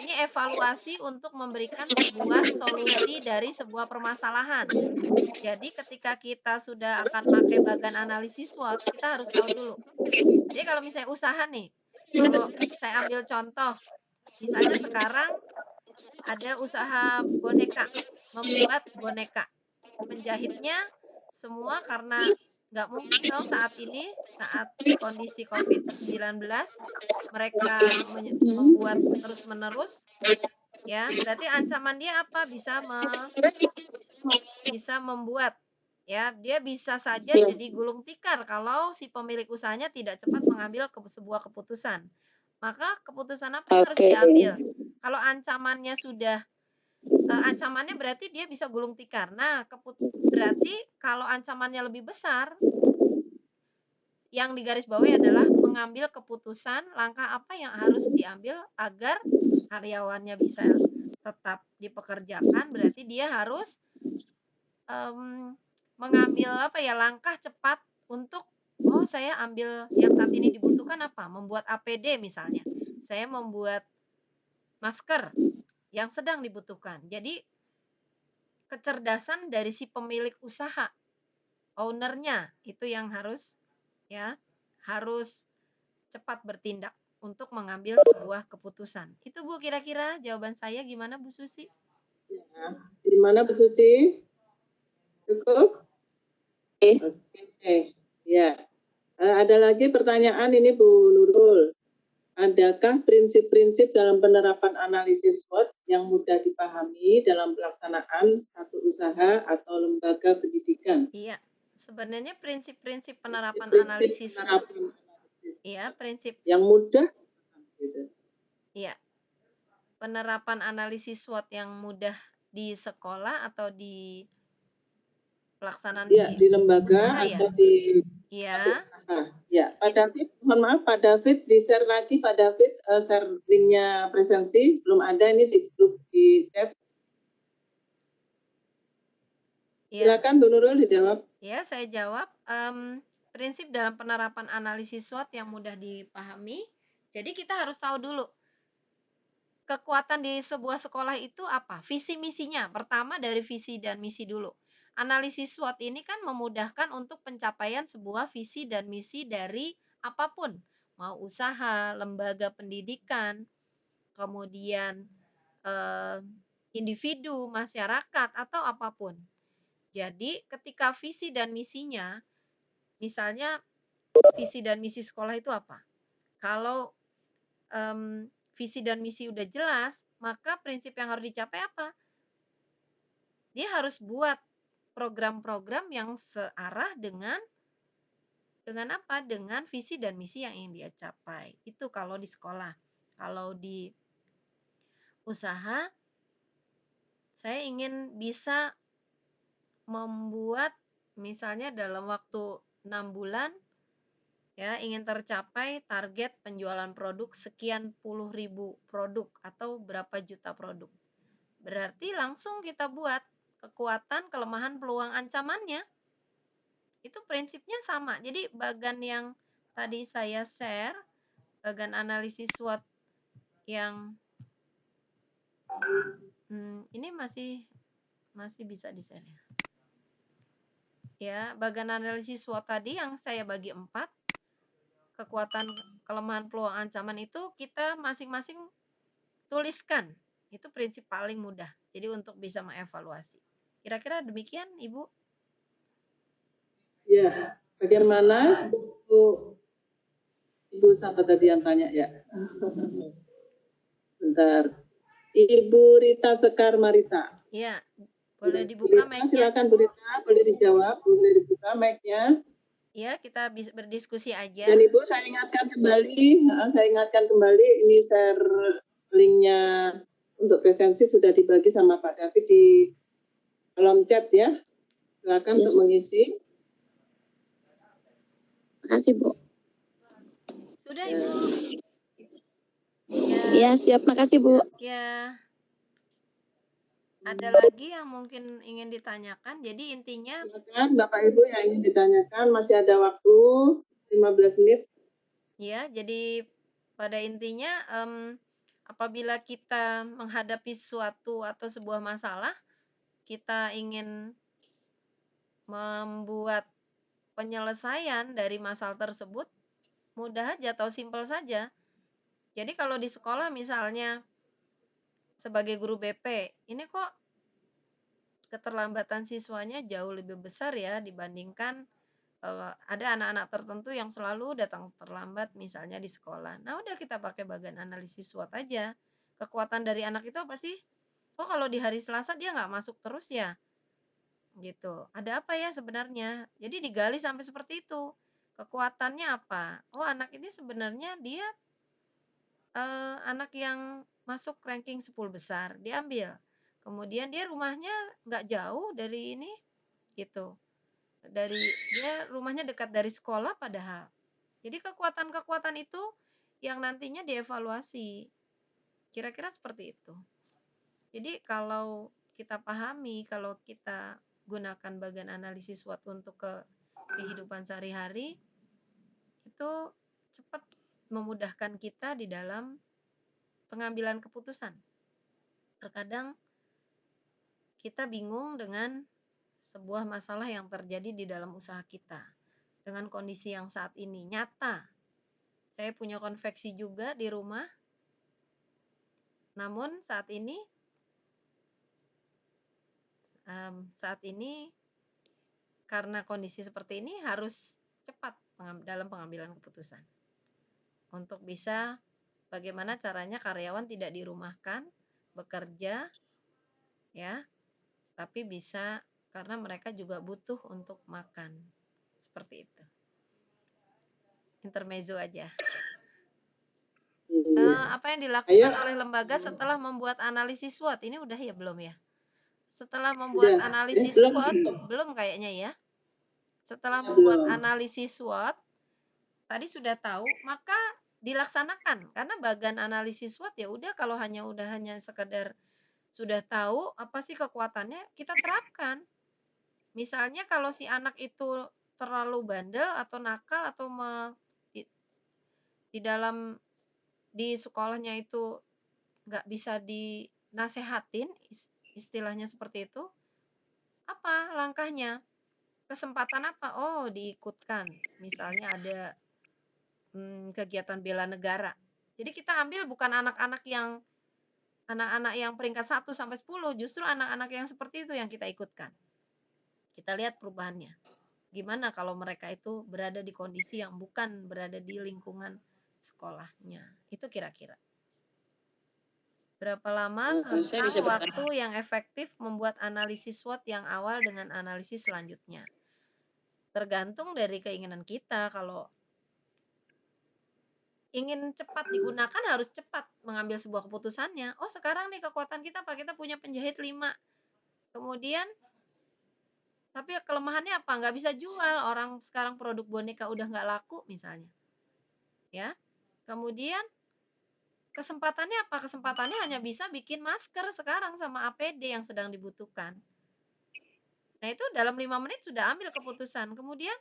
ini evaluasi untuk memberikan sebuah solusi dari sebuah permasalahan. Jadi ketika kita sudah akan pakai bagan analisis SWOT, kita harus tahu dulu. Jadi kalau misalnya usaha nih, kalau saya ambil contoh, misalnya sekarang ada usaha boneka, membuat boneka, menjahitnya semua karena nggak mungkin dong saat ini, saat kondisi COVID-19, mereka membuat terus-menerus, ya berarti ancaman dia apa? Bisa membuat, ya dia bisa saja jadi gulung tikar kalau si pemilik usahanya tidak cepat mengambil sebuah keputusan. Maka keputusan apa yang harus diambil? Kalau ancamannya ancamannya berarti dia bisa gulung tikar. Nah, berarti kalau ancamannya lebih besar, yang digarisbawahi adalah mengambil keputusan langkah apa yang harus diambil agar karyawannya bisa tetap dipekerjakan. Berarti dia harus mengambil langkah cepat untuk saya ambil yang saat ini dibutuhkan apa? Membuat APD misalnya. Saya membuat masker yang sedang dibutuhkan. Jadi kecerdasan dari si pemilik usaha, ownernya itu yang harus cepat bertindak untuk mengambil sebuah keputusan. Itu Bu kira-kira jawaban saya, gimana Bu Susi? Ya, gimana Bu Susi? Cukup? Oke. Ya. Ada lagi pertanyaan ini Bu Nurul. Adakah prinsip-prinsip dalam penerapan analisis SWOT yang mudah dipahami dalam pelaksanaan satu usaha atau lembaga pendidikan? Iya, sebenarnya prinsip-prinsip penerapan analisis SWOT. Iya, prinsip yang mudah. Iya. Penerapan analisis SWOT yang mudah di sekolah atau di pelaksanaan di lembaga usaha, atau di Ya, Pak David, mohon maaf Pak David, di-share lagi Pak David, share linknya presensi, belum ada ini di grup di chat. Silakan Bu Nurul dijawab. Ya, saya jawab. Prinsip dalam penerapan analisis SWOT yang mudah dipahami. Jadi kita harus tahu dulu kekuatan di sebuah sekolah itu apa? Visi misinya. Pertama dari visi dan misi dulu. Analisis SWOT ini kan memudahkan untuk pencapaian sebuah visi dan misi dari apapun. Mau usaha, lembaga pendidikan, kemudian individu, masyarakat, atau apapun. Jadi ketika visi dan misinya, misalnya visi dan misi sekolah itu apa? Kalau visi dan misi udah jelas, maka prinsip yang harus dicapai apa? Dia harus buat program-program yang searah dengan apa? Dengan visi dan misi yang ingin dia capai. Itu kalau di sekolah. Kalau di usaha, saya ingin bisa membuat misalnya dalam waktu 6 bulan ya ingin tercapai target penjualan produk sekian puluh ribu produk atau berapa juta produk. Berarti langsung kita buat kekuatan, kelemahan, peluang, ancamannya. Itu prinsipnya sama. Jadi bagan yang tadi saya share, bagan analisis SWOT yang ini masih bisa di-share ya. Ya, bagan analisis SWOT tadi yang saya bagi 4, kekuatan, kelemahan, peluang, ancaman itu kita masing-masing tuliskan. Itu prinsip paling mudah. Jadi untuk bisa mengevaluasi. Kira-kira demikian, Ibu? Ya, bagaimana Ibu siapa tadi yang tanya ya? Bentar. Ibu Rita Sekar Marita. Iya, boleh dibuka mic-nya. Silakan Bu Rita, boleh dijawab, boleh dibuka mic-nya. Iya, kita bisa berdiskusi aja. Dan Ibu, saya ingatkan kembali, ini share link-nya untuk presensi sudah dibagi sama Pak David di kolom chat ya. Silakan untuk mengisi. Makasih, Bu. Sudah, Ibu. Ya, siap. Makasih, Bu. Ya. Ada lagi yang mungkin ingin ditanyakan? Jadi intinya... Silakan Bapak Ibu yang ingin ditanyakan, masih ada waktu 15 menit. Ya, jadi pada intinya apabila kita menghadapi suatu atau sebuah masalah, kita ingin membuat penyelesaian dari masalah tersebut, mudah aja atau simpel saja. Jadi kalau di sekolah misalnya sebagai guru BP, ini kok keterlambatan siswanya jauh lebih besar ya dibandingkan ada anak-anak tertentu yang selalu datang terlambat misalnya di sekolah. Nah, udah kita pakai bagan analisis SWOT aja. Kekuatan dari anak itu apa sih? Oh, kalau di hari Selasa dia nggak masuk terus ya? Gitu. Ada apa ya sebenarnya? Jadi digali sampai seperti itu. Kekuatannya apa? Oh, anak ini sebenarnya dia anak yang masuk ranking 10 besar, diambil. Kemudian dia rumahnya nggak jauh dari ini, gitu. Dia rumahnya dekat dari sekolah padahal. Jadi kekuatan-kekuatan itu yang nantinya dievaluasi. Kira-kira seperti itu. Jadi kalau kita pahami, kalau kita gunakan bagan analisis SWOT untuk kehidupan sehari-hari, itu cepat memudahkan kita di dalam pengambilan keputusan. Terkadang kita bingung dengan sebuah masalah yang terjadi di dalam usaha kita. Dengan kondisi yang saat ini nyata. Saya punya konveksi juga di rumah. Namun saat ini karena kondisi seperti ini harus cepat dalam pengambilan keputusan. Untuk bisa bagaimana caranya karyawan tidak dirumahkan, bekerja ya, tapi bisa karena mereka juga butuh untuk makan. Seperti itu. Intermezzo aja. Apa yang dilakukan oleh lembaga setelah membuat analisis SWOT? Ini udah ya belum ya? Setelah membuat analisis SWOT, belum kayaknya ya. Setelah membuat analisis SWOT, tadi sudah tahu, maka dilaksanakan. Karena bagan analisis SWOT ya udah kalau hanya sekedar sudah tahu apa sih kekuatannya, kita terapkan. Misalnya kalau si anak itu terlalu bandel atau nakal atau di sekolahnya itu nggak bisa dinasehatin, istilahnya seperti itu, apa langkahnya? Kesempatan apa? Oh, diikutkan. Misalnya ada kegiatan bela negara. Jadi kita ambil bukan anak-anak yang anak-anak yang peringkat 1 sampai 10, justru anak-anak yang seperti itu yang kita ikutkan. Kita lihat perubahannya. Gimana kalau mereka itu berada di kondisi yang bukan berada di lingkungan sekolahnya. Itu kira-kira. Berapa lama Saya bisa rentang bertanya. waktu yang efektif membuat analisis SWOT yang awal dengan analisis selanjutnya? Tergantung dari keinginan kita. Kalau ingin cepat digunakan, harus cepat mengambil sebuah keputusannya. Oh, sekarang nih kekuatan kita apa? Kita punya penjahit 5. Kemudian, tapi kelemahannya apa? Nggak bisa jual. Orang sekarang produk boneka udah nggak laku misalnya. Ya. Kemudian, kesempatannya apa? Kesempatannya hanya bisa bikin masker sekarang sama APD yang sedang dibutuhkan. Nah, itu dalam 5 menit sudah ambil keputusan. Kemudian,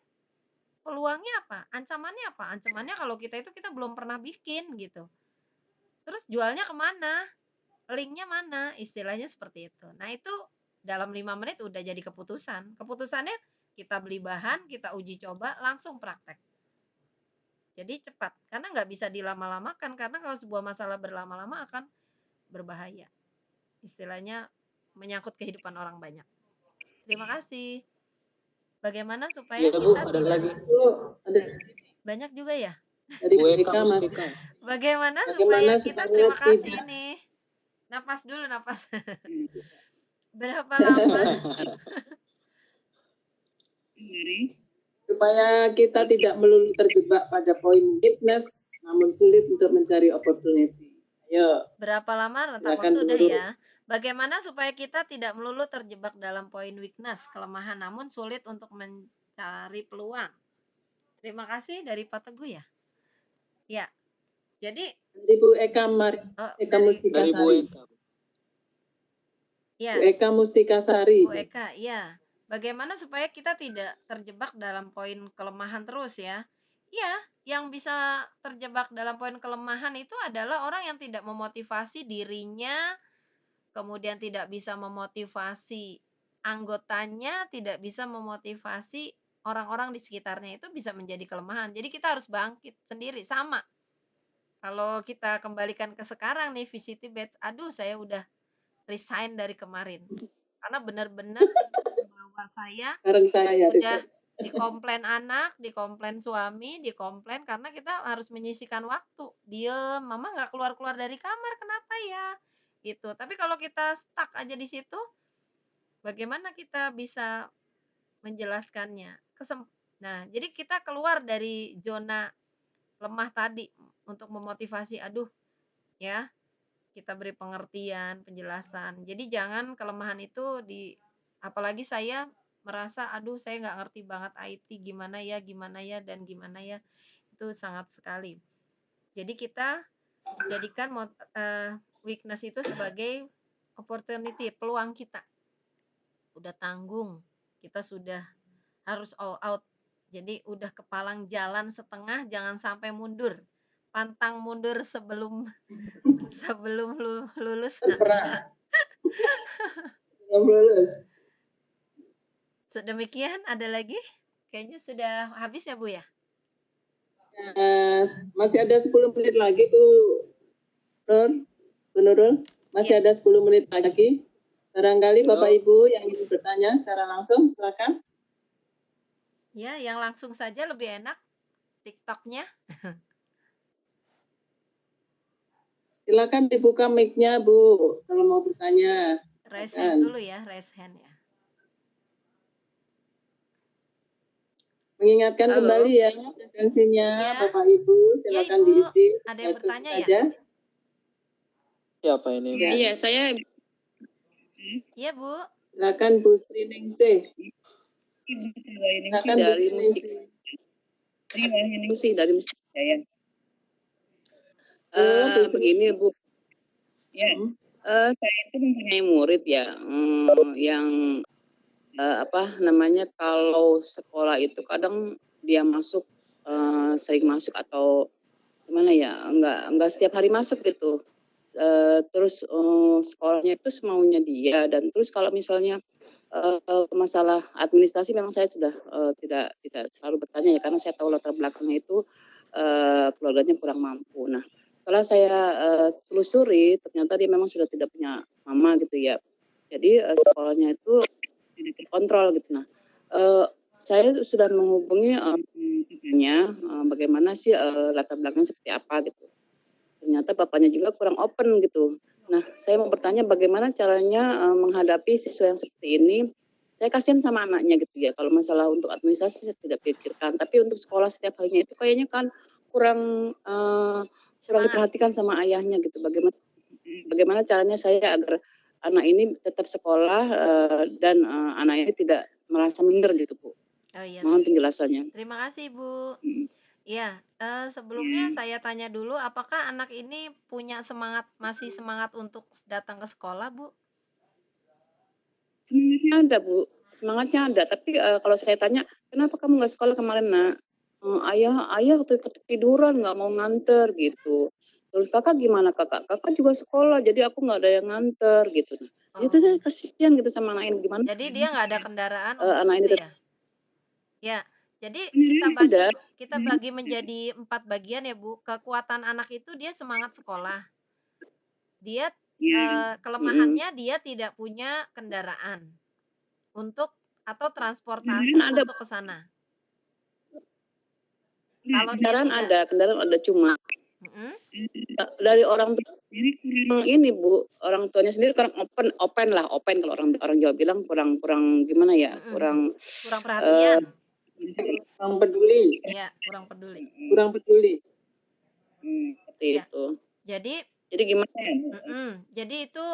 peluangnya apa? Ancamannya apa? Ancamannya kalau kita belum pernah bikin gitu. Terus jualnya kemana? Linknya mana? Istilahnya seperti itu. Nah, itu dalam 5 menit udah jadi keputusan. Keputusannya kita beli bahan, kita uji coba, langsung praktek. Jadi cepat. Karena nggak bisa dilama-lamakan. Karena kalau sebuah masalah berlama-lama akan berbahaya. Istilahnya menyangkut kehidupan orang banyak. Terima kasih. Bagaimana supaya Iya Bu, kita ada tidak... lagi. Ada Banyak juga ya? dari Bu Eka mereka Mas. Mustika. Bagaimana supaya Bagaimana kita... supaya Terima kasih tidak nih. Napas dulu, napas. Berapa lama? supaya kita tidak melulu terjebak pada poin weakness, namun sulit untuk mencari opportunity. Ayo, Berapa lama rentang silakan waktu udah Bu. ya? Bagaimana supaya kita tidak melulu terjebak dalam poin weakness, kelemahan, namun sulit untuk mencari peluang? Terima kasih dari Pak Teguh ya. Ya, jadi Dari Bu Eka Eka Mustika Dari Bu Sari. Eka. ya, Bu Eka Mustika Sari. Bu Eka, ya. Bagaimana supaya kita tidak terjebak dalam poin kelemahan terus ya? Ya, yang bisa terjebak dalam poin kelemahan itu adalah orang yang tidak memotivasi dirinya, kemudian tidak bisa memotivasi anggotanya, tidak bisa memotivasi orang-orang di sekitarnya, itu bisa menjadi kelemahan. Jadi kita harus bangkit sendiri, sama. Kalau kita kembalikan ke sekarang nih, VCT Batch, aduh saya udah resign dari kemarin. Karena benar-benar bahwa saya udah dikomplain anak, dikomplain suami, dikomplain karena kita harus menyisihkan waktu. Diem, mama nggak keluar-keluar dari kamar, kenapa ya? Gitu. Tapi kalau kita stuck aja di situ, bagaimana kita bisa menjelaskannya? Nah, jadi kita keluar dari zona lemah tadi untuk memotivasi, aduh ya, kita beri pengertian, penjelasan. Jadi jangan kelemahan itu apalagi saya merasa, aduh saya nggak ngerti banget IT, gimana ya, dan gimana ya, itu sangat sekali. Jadi kita jadikan weakness itu sebagai opportunity, peluang kita. Udah tanggung, kita sudah harus all out. Jadi udah kepalang jalan setengah, jangan sampai mundur. Pantang mundur sebelum lulus. Belum lulus. Sedemikian, ada lagi? Kayaknya sudah habis ya Bu ya? Masih ada 10 menit lagi tuh, Bu Nurul. Masih ada 10 menit lagi. Barangkali Bapak Ibu yang ingin bertanya secara langsung, silakan. Ya, yang langsung saja lebih enak TikToknya. Silakan dibuka mic-nya Bu, kalau mau bertanya. Raise hand dulu ya, raise hand ya. Mengingatkan kembali ya presensinya ya. Bapak Ibu, silakan ya, diisi. Ada yang bertanya saja. Ya? Siapa ini? Ya. Iya, saya. Iya Bu. Silakan Bu Sri Ningsih. Silakan dari Mustika. Dari Mustika ya. Begini Bu. Ya. Saya itu mempunyai murid ya, yang kalau sekolah itu kadang dia masuk sering masuk atau gimana ya, enggak setiap hari masuk gitu. Terus sekolahnya itu semaunya dia, dan terus kalau misalnya masalah administrasi memang saya sudah tidak selalu bertanya ya, karena saya tahu latar belakangnya itu keluarganya kurang mampu. Nah, setelah saya telusuri ternyata dia memang sudah tidak punya mama gitu ya. Jadi sekolahnya itu tidak terkontrol gitu. Nah, saya sudah menghubungi papanya, bagaimana sih latar belakangnya seperti apa gitu. Ternyata bapaknya juga kurang open gitu. Nah, saya mau bertanya bagaimana caranya menghadapi siswa yang seperti ini. Saya kasihan sama anaknya gitu ya. Kalau masalah untuk administrasi saya tidak pikirkan, tapi untuk sekolah setiap harinya itu kayaknya kan kurang kurang Semangat. diperhatikan sama ayahnya gitu. Bagaimana caranya saya agar anak ini tetap sekolah dan anak ini tidak merasa minder gitu, Bu. Oh iya, Mohon penjelasannya. terima kasih Bu. Mm. Ya, sebelumnya saya tanya dulu, apakah anak ini punya masih semangat untuk datang ke sekolah, Bu? Semangatnya ada, Bu. Semangatnya ada. Tapi kalau saya tanya, kenapa kamu nggak sekolah kemarin, Nak? Ayah ketiduran, nggak mau nganter gitu. Terus kakak gimana kakak? Kakak juga sekolah, jadi aku nggak ada yang nganter gitu. Itu saya Oh, kasihan gitu sama anak ini. Gimana jadi dia nggak ada kendaraan untuk anak ini itu tetap ya? Ya, jadi ada. kita bagi menjadi 4 bagian ya, Bu. Kekuatan anak itu dia semangat sekolah. Dia Mm-mm. kelemahannya dia tidak punya kendaraan atau transportasi Kendaraan ada, untuk ke sana. Kalau dia kendaraan ada cuma Mm-mm. dari orang tua sendiri kurang ini, Bu. Orang tuanya sendiri kurang open kalau orang Jawa bilang kurang gimana ya? Kurang perhatian. Kurang peduli. Iya, kurang peduli. Kurang peduli. Seperti Ya. itu. Jadi gimana ya? Jadi itu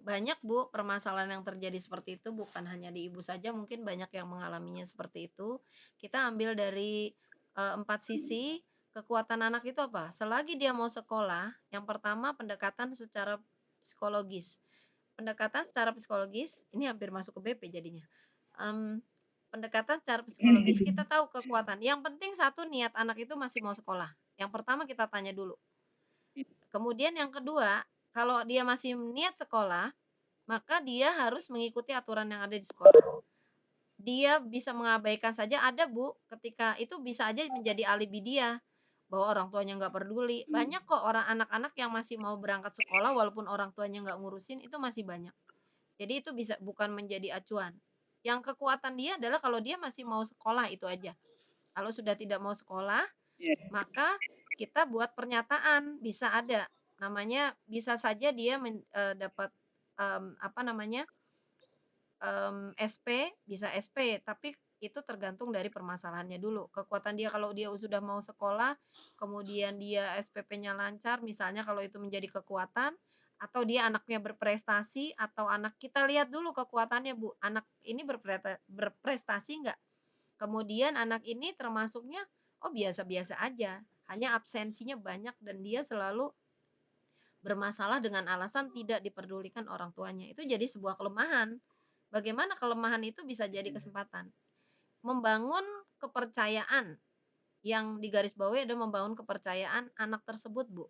banyak Bu permasalahan yang terjadi seperti itu, bukan hanya di ibu saja, mungkin banyak yang mengalaminya seperti itu. Kita ambil dari 4 sisi. Kekuatan anak itu apa? Selagi dia mau sekolah, yang pertama pendekatan secara psikologis. Pendekatan secara psikologis ini hampir masuk ke BP jadinya. Pendekatan secara psikologis kita tahu kekuatan. Yang penting satu, niat anak itu masih mau sekolah. Yang pertama kita tanya dulu. Kemudian yang kedua, kalau dia masih niat sekolah, maka dia harus mengikuti aturan yang ada di sekolah. Dia bisa mengabaikan saja, ada Bu, ketika itu bisa aja menjadi alibi dia, bahwa orang tuanya nggak peduli. Banyak kok orang anak-anak yang masih mau berangkat sekolah walaupun orang tuanya nggak ngurusin, itu masih banyak. Jadi itu bukan menjadi acuan. Yang kekuatan dia adalah kalau dia masih mau sekolah, itu aja. Kalau sudah tidak mau sekolah, maka kita buat pernyataan, bisa ada namanya, bisa saja dia dapat SP, bisa SP, tapi itu tergantung dari permasalahannya dulu. Kekuatan dia kalau dia sudah mau sekolah, kemudian dia SPP-nya lancar, misalnya kalau itu menjadi kekuatan, atau dia anaknya berprestasi, atau anak kita lihat dulu kekuatannya Bu, anak ini berprestasi nggak? Kemudian anak ini termasuknya, oh biasa-biasa aja, hanya absensinya banyak dan dia selalu bermasalah dengan alasan tidak diperdulikan orang tuanya. Itu jadi sebuah kelemahan. Bagaimana kelemahan itu bisa jadi kesempatan? Membangun kepercayaan. Yang digarisbawahi adalah membangun kepercayaan anak tersebut, Bu.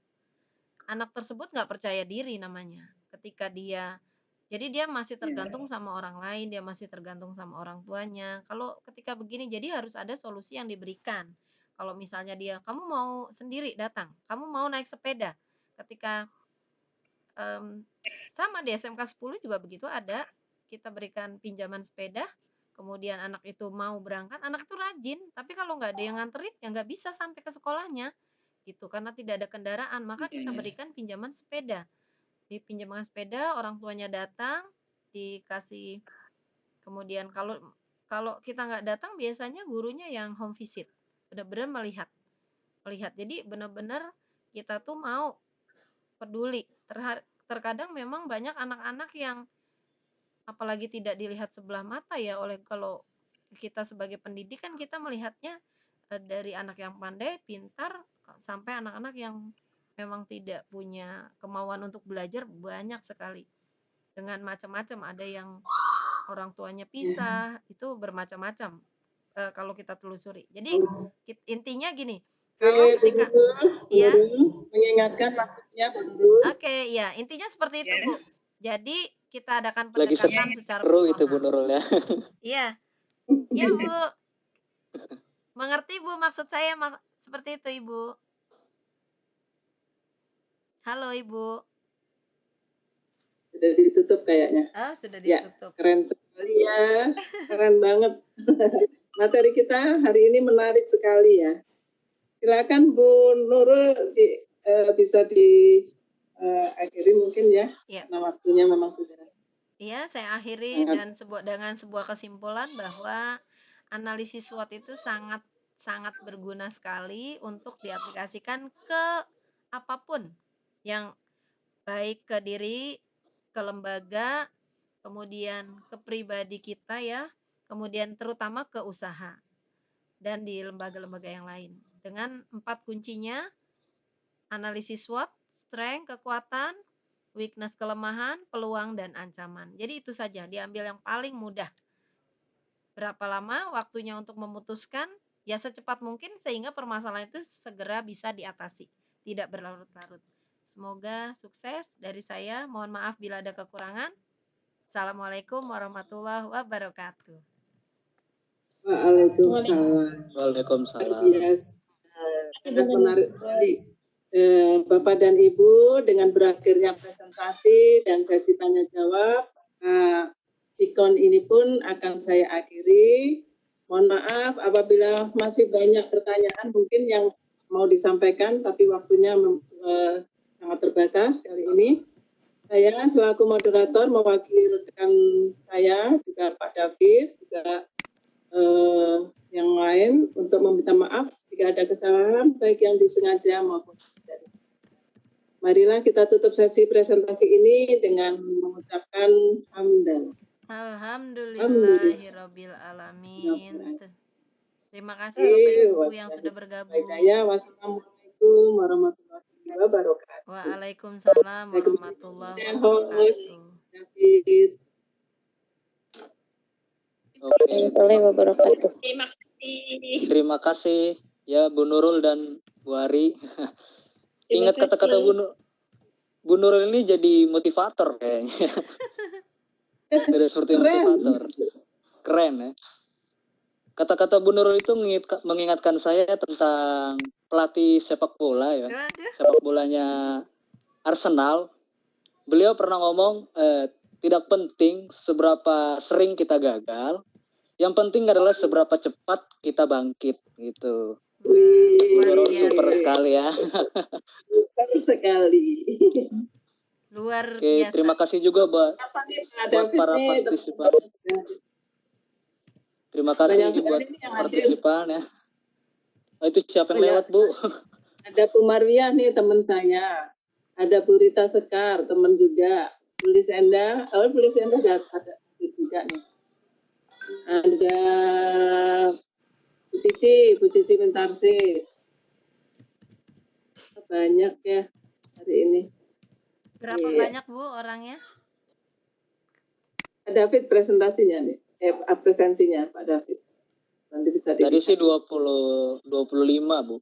Anak tersebut nggak percaya diri namanya. Jadi dia masih tergantung sama orang lain, dia masih tergantung sama orang tuanya. Kalau ketika begini, jadi harus ada solusi yang diberikan. Kalau misalnya kamu mau sendiri datang, kamu mau naik sepeda. Ketika sama di SMK 10 juga begitu, ada kita berikan pinjaman sepeda, kemudian anak itu mau berangkat, anak itu rajin, tapi kalau nggak ada yang nganterin ya nggak bisa sampai ke sekolahnya gitu, karena tidak ada kendaraan, maka kita berikan pinjaman sepeda. Dipinjamkan sepeda, orang tuanya datang, dikasih. Kemudian kalau kita nggak datang, biasanya gurunya yang home visit, benar-benar melihat. Jadi benar-benar kita tuh mau peduli. Terkadang memang banyak anak-anak yang apalagi tidak dilihat sebelah mata ya, kalau kita sebagai pendidik kan kita melihatnya dari anak yang pandai, pintar, sampai anak-anak yang memang tidak punya kemauan untuk belajar, banyak sekali. Dengan macam-macam, ada yang orang tuanya pisah, itu bermacam-macam kalau kita telusuri. Jadi intinya gini, kalau ketika ya mengingatkan maksudnya Bu Nurul. Oke, ya intinya seperti itu Bu. Jadi kita adakan Lagi pendekatan secara seru itu Bu personal. Nurul ya. Iya, ya Bu. Mengerti Bu maksud saya seperti itu Ibu. Halo Ibu. Sudah ditutup kayaknya. Oh, sudah Ya, ditutup. keren sekali ya. Keren banget. Materi kita hari ini menarik sekali ya. Silakan Bu Nurul bisa akhiri mungkin ya. Ya. Karena waktunya memang sudah. Iya, saya akhiri dan dengan sebuah kesimpulan bahwa analisis SWOT itu sangat berguna sekali untuk diaplikasikan ke apapun yang baik ke diri, ke lembaga, kemudian ke pribadi kita ya, kemudian terutama ke usaha dan di lembaga-lembaga yang lain. Dengan 4 kuncinya, analisis SWOT, strength, kekuatan, weakness, kelemahan, peluang, dan ancaman. Jadi itu saja, diambil yang paling mudah. Berapa lama waktunya untuk memutuskan? Ya secepat mungkin sehingga permasalahan itu segera bisa diatasi, tidak berlarut-larut. Semoga sukses dari saya. Mohon maaf bila ada kekurangan. Assalamualaikum warahmatullahi wabarakatuh. Waalaikumsalam. Waalaikumsalam. Yes. Sangat menarik sekali. Bapak dan Ibu, dengan berakhirnya presentasi dan sesi tanya jawab, Vicon ini pun akan saya akhiri. Mohon maaf apabila masih banyak pertanyaan mungkin yang mau disampaikan, tapi waktunya sangat terbatas kali ini. Saya selaku moderator mewakili rekan saya, juga Pak David, juga yang lain untuk meminta maaf jika ada kesalahan baik yang disengaja maupun tidak. Marilah kita tutup sesi presentasi ini dengan mengucapkan hamdan. Alhamdulillahirabbil alamin. Terima kasih Bapak Ibu yang sudah bergabung. Wassalamualaikum warahmatullahi wabarakatuh. Waalaikumsalam warahmatullahi wabarakatuh. David. Oke. Terima kasih. Terima kasih ya Bu Nurul dan Bu Ari. Ingat kata-kata Bu Nurul ini jadi motivator kayaknya. Tidak seperti motivator. Keren ya. Kata-kata Bu Nurul itu mengingatkan saya tentang pelatih sepak bola ya. Sepak bolanya Arsenal. Beliau pernah ngomong tidak penting seberapa sering kita gagal. Yang penting adalah seberapa cepat kita bangkit gitu. Super sekali ya. Super sekali. Luar Oke, biasa. terima kasih juga buat para partisipan. Terima kasih buat partisipan ya. Oh, itu siapa yang lewat, Bu? Ada Bu Marwiah nih teman saya. Ada Bu Rita Sekar, teman juga. Bu Lisenda ada juga nih. Ada Bu Cici Mintarsi. Banyak ya hari ini. Berapa banyak Bu orangnya? David presentasinya nih, presensinya Pak David. Nanti bisa tadi sih 25 Bu.